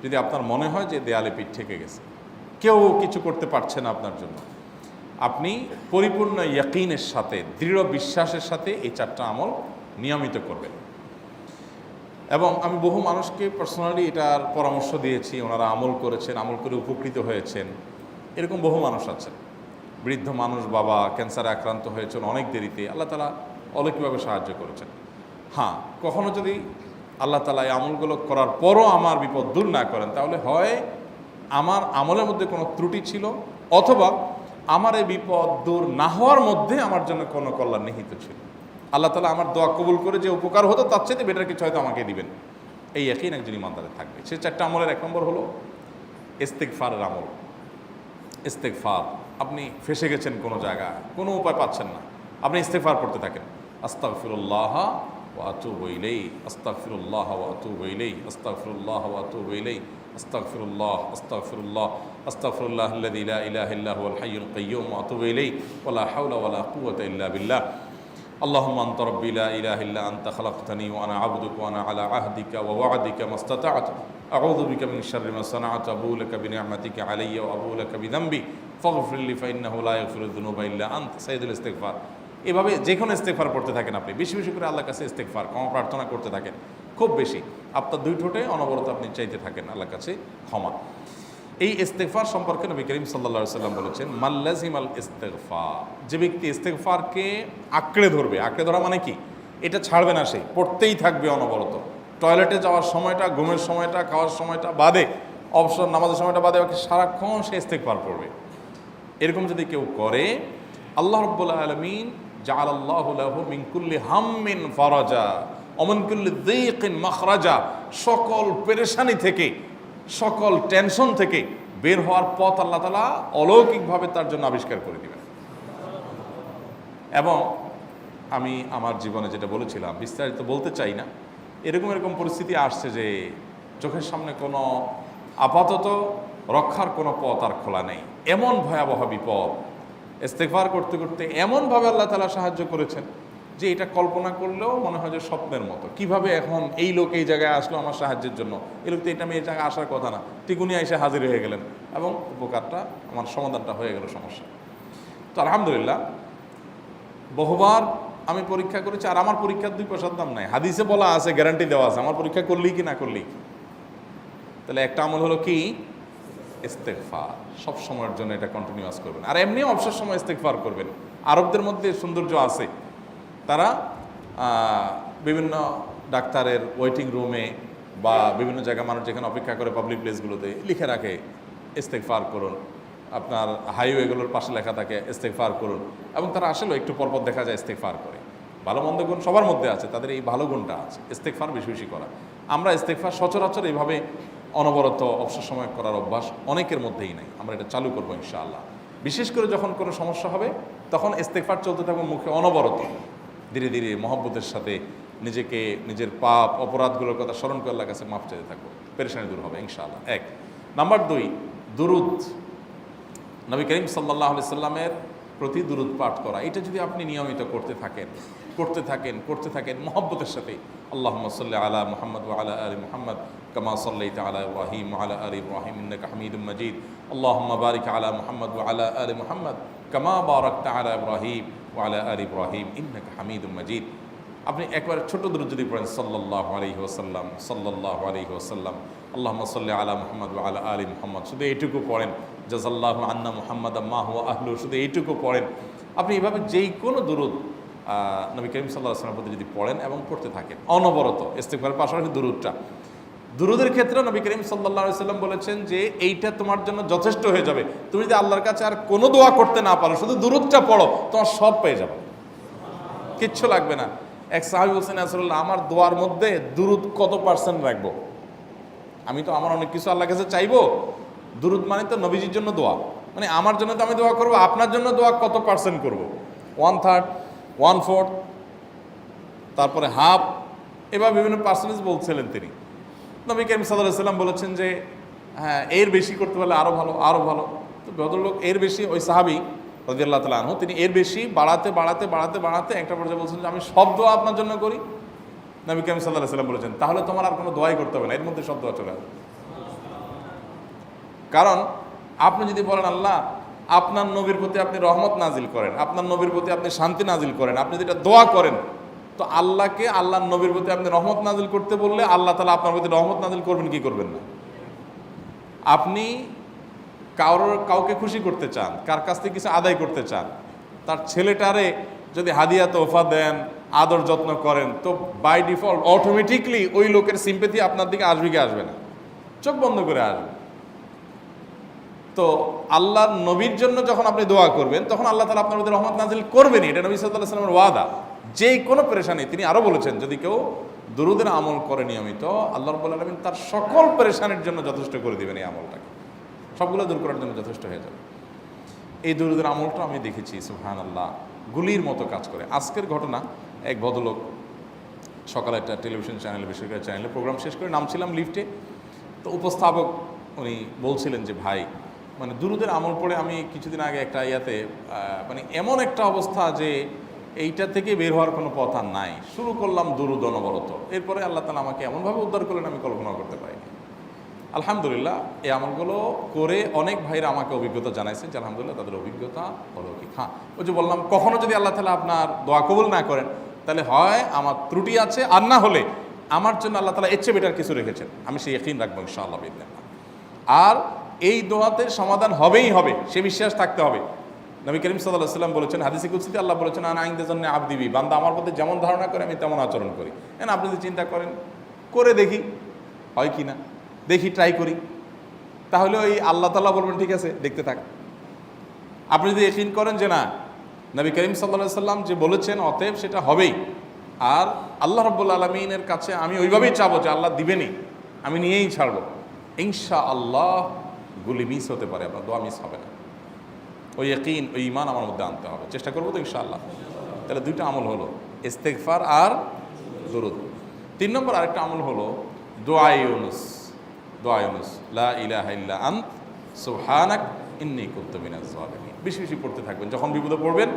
যদি আপনার মনে হয় যে দেয়ালে পিঠ ঠেকে গেছে, কেউ কিছু করতে পারছে না আপনার জন্য, আপনি পরিপূর্ণ ইয়াকিনের সাথে, দৃঢ় বিশ্বাসের সাথে এই 4টা আমল নিয়মিত করবেন। এবং আমি বহু মানুষকে পার্সোনালি এটার পরামর্শ দিয়েছি, ওনারা আমল করেছেন, আমল করে উপকৃত হয়েছেন। এরকম বহু মানুষ আছেন, বৃদ্ধ মানুষ, বাবা ক্যান্সারে আক্রান্ত হয়েছেন অনেক দেরিতে, আল্লাহ তাআলা অলৌকিকভাবে সাহায্য করেছেন। হ্যাঁ, কখনো যদি আল্লাহ তাআলা এই আমলগুলো করার পরও আমার বিপদ দূর না করেন, তাহলে হয় আমার আমলের মধ্যে কোনো ত্রুটি ছিল, অথবা আমার এই বিপদ দূর না হওয়ার মধ্যে আমার জন্য কোনো কল্যাণ নিহিত ছিল। আল্লাহ তাআলা আমার দোয়া কবুল করে যে উপকার হতো তার চাইতে বেটার কিছু হয়তো আমাকে দিবেন, এই ইয়াকিন একজন ইমানদারের থাকবে। সেই 4টা আমলের 1 নম্বর হলো ইস্তেগফারের আমল। ইস্তেগফার, আপনি ফেসে গেছেন কোনো জায়গায়, কোনো উপায় পাচ্ছেন না, আপনি ইস্তেগফার করতে থাকেন। আস্তাগফিরুল্লাহ ওয়া আতুবু ইলাইহি, আস্তাগফিরুল্লাহ ওয়া আতুবু ইলাইহি, আস্তাগফিরুল্লাহ ওয়া আতুবু ইলাইহি, আস্তাগফিরুল্লাহ, আস্তাগফিরুল্লাহ, আস্তাগফিরুল্লাহাল্লাযী লা ইলাহা ইল্লা হুয়াল হাইয়ুল কাইয়্যুম ওয়া আতুবু ইলাইহি ওয়া লা হাওলা ওয়া লা কুওয়াতা ইল্লা বিল্লাহ। اللهم أنت ربي لا إله إلا أنت خلقتني وأنا عبدك وأنا على عهدك ووعدك ما استطعت أعوذ بك من شر ما صنعت أبوء لك بنعمتك علي وأبوء لك بذنبي فاغفر لي فإنه لا يغفر الذنوب إلا أنت সাইয়্যিদুল ইস্তিগফার। এভাবে যে কোনো ইস্তিগফার করতে থাকেন, আপনি বেশি বেশি করে আল্লাহর কাছে ইস্তিগফার, ক্ষমা প্রার্থনা করতে থাকেন, খুব বেশি। আপনার 2 ঠোঁটে অনবরত আপনি চাইতে থাকেন আল্লাহর কাছে ক্ষমা। এই ইস্তেগফার সম্পর্কে নবী করিম সাল্লাল্লাহু আলাইহি ওয়াসাল্লাম বলেছেন, মাল্লাজিমাল ইস্তেগফার, যে ব্যক্তি ইস্তেগফারকে আঁকড়ে ধরবে, আঁকড়ে ধরা মানে কি, এটা ছাড়বে না, সে পড়তেই থাকবে অনবরত। টয়লেটে যাওয়ার সময়টা, ঘুমের সময়টা, খাওয়ার সময়টা বাদে, অবসর নামাজের সময়টা বাদে, ওকে সারাক্ষণ সে ইস্তেগফার করবে। এরকম যদি কেউ করে, আল্লাহ রাব্বুল আলামিন জাআলাল্লাহু লাহু মিন কুল্লি হাম্মিন ফারাজা ওয়া মিন কুল্লি যায়কিন মাখরাজা, সকল পেরেশানি থেকে, সকল টেনশন থেকে বের হওয়ার পথ আল্লাহ তাআলা অলৌকিকভাবে তার জন্য আবিষ্কার করে দিবেন। এবং আমি আমার জীবনে যেটা বলেছিলাম, বিস্তারিত বলতে চাই না, এরকম পরিস্থিতি আসছে যে চোখের সামনে কোনো আপাতত রক্ষার কোনো পথ আর খোলা নেই, এমন ভয়াবহ বিপদ। ইস্তেগফার করতে করতে এমনভাবে আল্লাহ তাআলা সাহায্য করেছেন যে এটা কল্পনা করলেও মনে হয় যে স্বপ্নের মতো। কিভাবে এখন এই লোক এই জায়গায় আসলো আমার সাহায্যের জন্য, এই লোক তো এটা আমি এই জায়গায় আসার কথা না, টিকুনি এসে হাজির হয়ে গেলেন এবং উপকারটা, আমার সমাধানটা হয়ে গেল সমস্যা। তো আলহামদুলিল্লাহ, বহুবার আমি পরীক্ষা করেছি, আর আমার পরীক্ষার 2 পয়সার দাম নাই। হাদিসে বলা আছে, গ্যারান্টি দেওয়া আছে, আমার পরীক্ষা করলেই কি না করলেই। তাহলে একটা আমল হলো কি, ইস্তেগফার। সব সময়ের জন্য এটা কন্টিনিউয়াস করবেন, আর এমনিও অবসর সময় ইস্তেগফার করবেন। আরবদের মধ্যে সৌন্দর্য আছে, তারা বিভিন্ন ডাক্তারের ওয়েটিং রুমে বা বিভিন্ন জায়গায় মানুষ যেখানে অপেক্ষা করে পাবলিক প্লেসগুলোতে লিখে রাখে ইস্তেগফার করুন, আপনার হাইওয়েগুলোর পাশে লেখা থাকে ইস্তেগফার করুন, এবং তারা আসলে একটু পরপর দেখা যায় ইস্তেগফার করে। ভালো মন্দ গুণ সবার মধ্যে আছে, তাদের এই ভালো গুণটা আছে, ইস্তেগফার বেশি বেশি করা। আমরা ইস্তেগফার সচরাচর এইভাবে অনবরত অবসর সময় করার অভ্যাস অনেকের মধ্যেই নাই। আমরা এটা চালু করবো ইনশাআল্লাহ। বিশেষ করে যখন কোনো সমস্যা হবে, তখন ইস্তেগফার চলতে থাকবে মুখে অনবরত। ধীরে ধীরে মহব্বতের সাথে নিজেকে, নিজের পাপ অপরাধগুলোর কথা স্মরণ করে আল্লাহর কাছে মাফ চাইতে থাকবো, পেরেশানি দূর হবে ইনশাআল্লাহ। 1 নাম্বার 2, দুরুদ। নবী করিম সাল্লাল্লাহু আলাইহি সাল্লামের প্রতি দুরুদ পাঠ করা, এটা যদি আপনি নিয়মিত করতে থাকেন মহব্বতের সাথে, আল্লাহুম্মা সাল্লি আলা মুহাম্মদ ওয়া আলা আলি মুহাম্মদ কামা সাল্লাইতা আলা ইব্রাহিম ওয়া আলা আলি ইব্রাহিম ইন্নাকা হামিদুম মাজিদ, আল্লাহুম্মা বারিক আলা মুহাম্মদ ওয়া আলা আলি মুহাম্মদ কামা বারাকতা আলা ইব্রাহিম ওয়া আলা আলি ইব্রাহিম ইন্নাকা হামিদুম মাজিদ। আপনি একবার ছোট দুরূদ যদি পড়েন, সাল্লাল্লাহু আলাইহি ওয়াসাল্লাম, সাল্লাল্লাহু আলাইহি ওয়াসাল্লাম, আল্লাহুম্মা সাল্লি আলা মুহাম্মদ ওয়া আলা আলি মুহাম্মদ, শুধু এইটুকু পড়েন। জাযাল্লাহু আন্না মুহাম্মাদাম মা হুয়া আহলু, শুধু এইটুকু পড়েন। আপনি এভাবে যেই কোনো দুরূদ নবী করিম সাল্লাল্লাহু আলাইহি ওয়াসাল্লামের প্রতি যদি পড়েন এবং পড়তে থাকেন অনবরত, ইস্তেগফারের পাশাপাশি দুরূদের ক্ষেত্রে নবী করিম সাল্লাল্লাহু আলাইহি ওয়াসাল্লাম বলেছেন যে এইটা তোমার জন্য যথেষ্ট হয়ে যাবে। তুমি যদি আল্লাহর কাছে আর কোনো দোয়া করতে না পারো, শুধু দুরূদটা পড়ো, তোমার সব পেয়ে যাবে, কিচ্ছু লাগবে না। এক সাহাবী বলছেন, রাসূলুল্লাহ, আমার দোয়ার মধ্যে দুরূদ কত পার্সেন্ট রাখবো? আমি তো আমার অনেক কিছু আল্লাহর কাছে চাইবো, দুরূদ মানে তো নবীজির জন্য দোয়া, মানে আমার জন্য তো আমি দোয়া করবো, আপনার জন্য দোয়া কত পার্সেন্ট করবো? 1/3, 1/4, তারপরে হাফ, এবার বিভিন্ন পার্সেন্টেজ বলছিলেন তিনি। নবী করিম সাল্লাল্লাহু আলাইহি ওয়াসাল্লাম বলেছেন যে হ্যাঁ, এর বেশি করতে পারলে আরও ভালো, আরও ভালো। তো ভদ্রলোক এর বেশি, ওই সাহাবী রাদিয়াল্লাহু তাআলা আনহু, তিনি এর বেশি বাড়াতে একটা পর্যায়ে বলছেন যে আমি সব দোয়া আপনার জন্য করি। নবী করিম সাল্লাল্লাহু আলাইহি ওয়াসাল্লাম বলেছেন, তাহলে তোমার আর কোনো দোয়াই করতে হবে না, এর মধ্যে সব দোয়া চলে আসবে। কারণ আপনি যদি বলেন আল্লাহ আপনার নবীর প্রতি আপনি রহমত নাজিল করেন, আপনার নবীর প্রতি আপনি শান্তি নাজিল করেন, আপনি যেটা দোয়া করেন, তো আল্লাহকে আল্লাহর নবীর প্রতি আপনি রহমত নাজিল করতে বললে আল্লাহ তাআলা আপনার প্রতি রহমত নাজিল করবেন কি করবেন না? আপনি কাউকে খুশি করতে চান, কার কাছ থেকে কিছু আদায় করতে চান, তার ছেলেটারে যদি হাদিয়া তোহফা দেন, আদর যত্ন করেন, তো বাই ডিফল্ট অটোমেটিকলি ওই লোকের সিম্পেথি আপনার দিকে আসবে কি আসবে না? চোখ বন্ধ করে আসবে। তো আল্লাহর নবীর জন্য যখন আপনি দোয়া করবেন তখন আল্লাহ তাআলা আপনার মধ্যে রহমত নাজিল করবেনই, এটা নবী সাল্লাল্লাহু আলাইহি ওয়াসাল্লামের ওয়াদা। যে কোনো পেরেশানি, তিনি আরো বলেছেন যদি কেউ দুরুদের আমল করে নিয়মিত, আল্লাহ রাব্বুল আলামিন তার সকল পেরেশানির জন্য যথেষ্ট করে দিবেন। এই আমলটাকে সবগুলো দূর করার জন্য যথেষ্ট হয়ে যাবে। এই দুরুদের আমলটা আমি দেখেছি সুবহানাল্লাহ গুলির মতো কাজ করে। আজকের ঘটনা, এক ভদ্রলোক সকালে একটা টেলিভিশন চ্যানেলে, বেসরকারি চ্যানেলে প্রোগ্রাম শেষ করে নামছিলাম লিফটে, তো উপস্থাপক উনি বলছিলেন যে ভাই মানে দুরুদের আমল পড়ে আমি কিছুদিন আগে একটা ইয়াতে মানে এমন একটা অবস্থা যে এইটা থেকে বের হওয়ার কোনো পথ আর নাই, শুরু করলাম দুরুদ অনবরত, এরপরে আল্লাহ তাআলা আমাকে এমনভাবে উদ্ধার করলেন আমি কল্পনা করতে পারিনি। আলহামদুলিল্লাহ এই আমলগুলো করে অনেক ভাইরা আমাকে অভিজ্ঞতা জানাইছেন যে আলহামদুলিল্লাহ তাদের অভিজ্ঞতা হলো কি। হ্যাঁ, ওই যে বললাম কখনো যদি আল্লাহ তাআলা আপনার দোয়া কবুল না করেন তাহলে হয় আমার ত্রুটি আছে, আর না হলে আমার জন্য আল্লাহ তাআলা এর চেয়ে বেটার কিছু রেখেছেন, আমি সেই ইয়াকিন রাখবো ইনশাআল্লাহ বিইذنিল্লাহ। আর এই দোয়াতে সমাধান হবেই হবে সে বিশ্বাস থাকতে হবে। নবী করিম সাল্লাল্লাহু আলাইহি ওয়াসাল্লাম বলেছেন, হাদিসে কুদসিতে আল্লাহ বলেছেন আনা ইনদা যান্নি আবদি বি, বান্দা আমার প্রতি যেমন ধারণা করে আমি তেমন আচরণ করি। আপনি যদি চিন্তা করেন করে দেখি হয় কি না, দেখি ট্রাই করি, তাহলে ওই আল্লাহ তাআলা বলবেন ঠিক আছে দেখতে থাক। আপনি যদি ইয়াকিন করেন যে না নবী করিম সাল্লাল্লাহু আলাইহি ওয়াসাল্লাম যে বলেছেন অতএব সেটা হবেই, আর আল্লাহ রাব্বুল আলামিনের কাছে আমি ওইভাবেই চাবো যে আল্লাহ দিবেনই, আমি নিয়েই ছাড়বো, ইনশাআল্লাহ গুলি মিস হতে পারে, আপনার দোয়া মিস হবে না। ওই ইয়াকিন, ওই ঈমান আমার মধ্যে আনতে হবে, চেষ্টা করবো তো ইনশাআল্লাহ। তাহলে দুইটা আমল হলো, ইস্তেগফার আর দুরুদ। 3 নম্বর আরেকটা আমল হলো দোয়া ইউনুস। দোয়া ইউনুস, লা ইলাহা ইল্লা আন্ত সুবহানাক ইন্নী কুনতু মিনাজ জালিমিন। বেশি বেশি পড়তে থাকবেন, যখন বিপদে পড়বেন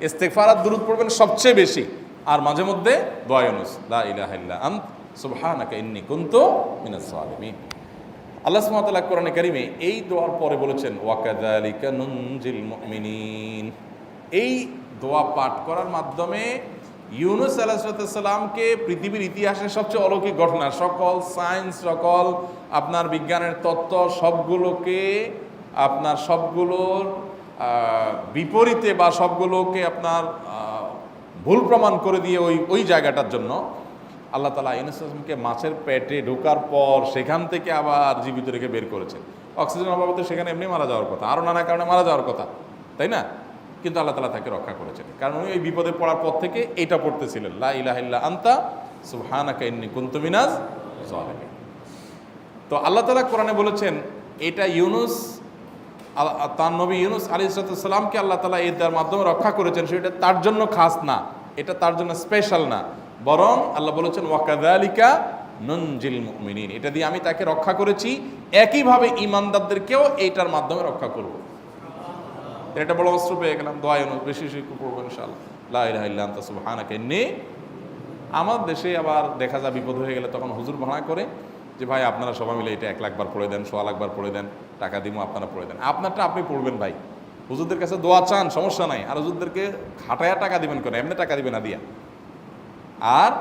ইস্তেগফার আর দুরুদ পড়বেন সবচেয়ে বেশি, আর মাঝে মধ্যে দোয়া ইউনুস, লা ইলাহা ইল্লা আন্ত সুবহানাকা ইন্নী কুনতু মিনাজ জালিমিন। আল্লাহ সুবহানাহু ওয়া তাআলা কোরআনে কারিমে এই দোয়ার পরে বলেছেন ওয়াকাযালিকা নুনজিল মুমিনিন। এই দোয়া পাঠ করার মাধ্যমে ইউনুস আলাইহিস সালামকে পৃথিবীর ইতিহাসের সবচেয়ে অলৌকিক ঘটনা, সকল সায়েন্স, সকল আপনার বিজ্ঞানের তত্ত্ব সবগুলোকে আপনার সবগুলোর বিপরীতে বা সবগুলোকে আপনার ভুল প্রমাণ করে দিয়ে ওই জায়গাটার জন্য আল্লাহ তাআলা ইউনুস আলাইহিসকে মাছের পেটে ঢোকার পর সেখান থেকে আবার জীবিত রেখে বের করেছেন। অক্সিজেন অভাবে সেখানে এমনি মারা যাওয়ার কথা, আরও নানা কারণে মারা যাওয়ার কথা, তাই না? কিন্তু আল্লাহ তাআলা তাকে রক্ষা করেছেন, কারণ উনি ওই বিপদে পড়ার পর থেকে এইটা পড়তেছিলেন, লা ইলাহা ইল্লা আনতা সুবহানাকা ইন্নী কুনতু মিনাজ জালিমিন। তো আল্লাহ তাআলা কোরআনে বলেছেন এটা ইউনুস, তার নবী ইউনুস আলাইহিস সালামকে আল্লাহ তাআলা এটার মাধ্যমে রক্ষা করেছেন, সেটা তার জন্য খাস না, এটা তার জন্য স্পেশাল না, বরং আল্লাহ বলেছেন ওয়াকাযালিকা নুনজিল মুমিনিন, এটা দিয়ে আমি তাকে রক্ষা করেছি, একইভাবে ঈমানদারদেরকেও এইটার মাধ্যমে রক্ষা করব। এটা বড় অস্ত্র পেয়ে গেলাম। দোয়া ইউনুস বেশি বেশি পড়বো ইনশাআল্লাহ, লা ইলাহা ইল্লা আনতা সুবহানাকা ইন্নী। আমার দেশে আবার দেখা যায় বিপদ হয়ে গেলে তখন হুজুর ভাড়া করে যে ভাই আপনারা সবাই মিলে এটা 1 লাখ বার পড়ে দেন, 1.25 লাখ বার পড়ে দেন, টাকা দিমু আপনারা পড়ে দেন। আপনারটা আপনি পড়বেন ভাই, হুজুরদের কাছে দোয়া চান সমস্যা নাই, আর হুজুরদেরকে খাটায়া টাকা দিবেন কেন, এমনি টাকা দিবেন না দিয়া। আর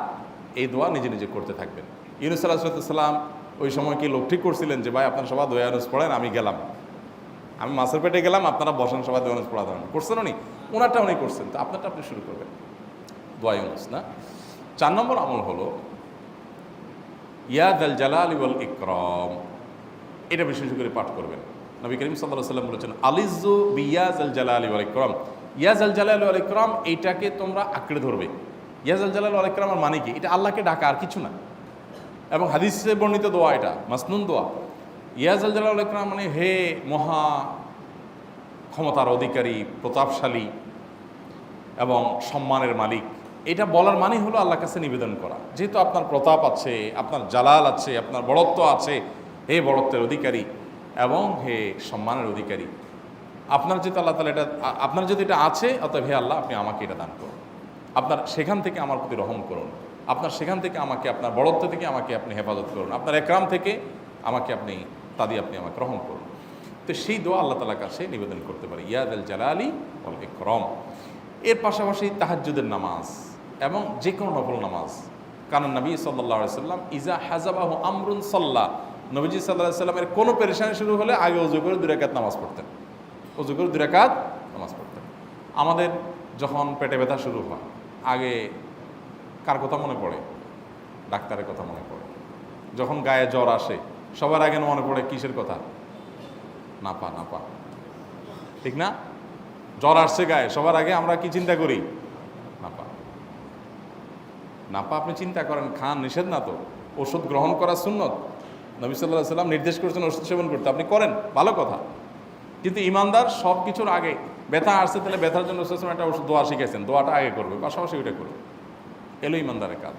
এই দোয়া নিজে নিজে করতে থাকবেন। ইউনুস আলাইহিস সালাম ওই সময় কি লোক ঠিক করছিলেন যে ভাই আপনারা সবাই দোয়া ইউনুস পড়েন, আমি গেলাম, আমি মাছের পেটে গেলাম, আপনারা বসেন সবাই দোয়া ইউনুস পড়া দেবেন, করছেন উনি? ওনারটা উনি করছেন, তো আপনারটা আপনি শুরু করবেন, দোয়া ইউনুস না। 4 নম্বর আমল হলো ইয়া যাল জালালি ওয়াল ইকরাম। এটা বিশেষ করে পাঠ করবেন। নবী করিম সাল্লাল্লাহু আলাইহি ওয়াসাল্লাম বলেছেন আলিজু বিয়া যাল জালালি ওয়াল ইকরাম। ইয়া যাল জালালি ওয়াল ইকরাম এইটাকে তোমরা আঁকড়ে ধরবে। ইয়া যাল জালালি ওয়াল ইকরামের মানে কি? এটা আল্লাহকে ডাকা, আর কিছু না। এবং হাদিসে বর্ণিত দোয়া, এটা মাসনুন দোয়া। ইয়া যাল জালালি ওয়াল ইকরাম মানে হে মহা ক্ষমতার অধিকারী, প্রতাপশালী এবং সম্মানের মালিক। এটা বলার মানে হলো আল্লাহর কাছে নিবেদন করা, যেহেতু আপনার প্রতাপ আছে, আপনার জালাল আছে, আপনার বড়ত্ব আছে, হে বড়ত্বের অধিকারী এবং হে সম্মানের অধিকারী, আপনার যেহেতু আল্লাহ তাআলা এটা, আপনার যদি এটা আছে, অতএব হে আল্লাহ আপনি আমাকে এটা দান করুন, আপনার সেখান থেকে আমার প্রতি রহম করুন, আপনার সেখান থেকে আমাকে, আপনার বড়ত্ব থেকে আমাকে আপনি হেফাজত করুন, আপনার একরাম থেকে আমাকে আপনি, তা দিয়ে আপনি আমাকে রহম করুন। তো সেই দোয়া আল্লাহ তাআলার কাছে নিবেদন করতে পারি, ইয়া যাল জালালি ওয়াল ইকরাম। এর পাশাপাশি তাহাজ্জুদের নামাজ এবং যে কোনো নফল নামাজ। কারণ নবী সাল্লাল্লাহু আলাইহি সাল্লাম ইজা হাজাবাহু আমরুন সাল্লা, নবীজি সাল্লাল্লাহু আলাইহি সাল্লামের কোনো পেরেশানি শুরু হলে আগে ওযু করে 2 রাকাত নামাজ পড়তেন, ওযু করে 2 রাকাত নামাজ পড়তেন। আমাদের যখন পেটে ব্যথা শুরু হয় আগে কার কথা মনে পড়ে? ডাক্তারের কথা মনে পড়ে। যখন গায়ে জ্বর আসে সবার আগে মনে পড়ে কিসের কথা? নাপা, নাপা, ঠিক না? জ্বর আসছে গায়ে, সবার আগে আমরা কি চিন্তা করি? নাপা। নাপা আপনি চিন্তা করেন, খান, নিষেধ না তো, ওষুধ গ্রহণ করা সুন্নত। নবী সাল্লাল্লাহু আলাইহি সাল্লাম নির্দেশ করেছেন ওষুধ সেবন করতে, আপনি করেন, ভালো কথা। কিন্তু ইমানদার সব কিছুর আগে ব্যথা আসছে, তাহলে ব্যথার জন্য একটা ওষুধ দোয়া শিখেছেন, দোয়াটা আগে করবে, পাশাপাশি ওইটা করবে। এলো ইমানদারের কাজ।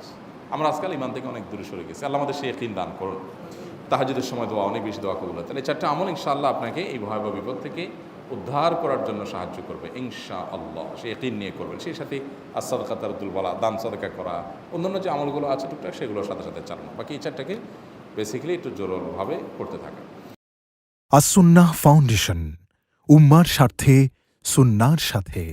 আমরা আজকাল ইমান থেকে অনেক দূরে সরে গেছি। আল্লাহ আমাদের সেই ইয়াকিন দান করুন। তাহাজ্জুদের সময় দোয়া, অনেক বেশি দোয়া কবুল হয়। তাহলে 4টা আমল ইনশাআল্লাহ আপনাকে এই ভয়াবহ বিপদ থেকে উদ্ধার করার জন্য সাহায্য করবে ইনশাআল্লাহ। সে ইয়াকিন নিয়ে করবেন। সেই সাথে as-সাদকা তারদুল বালা, দান সাদকা করা, অন্যান্য যে আমলগুলো আছে টুকটাক সেগুলোর সাথে সাথে চালানো। বাকি এই 4টাকে বেসিক্যালি একটু জোরভাবে করতে থাকা। আস-সুন্নাহ ফাউন্ডেশন, উম্মার স্বার্থে সুন্নাহর সাথে।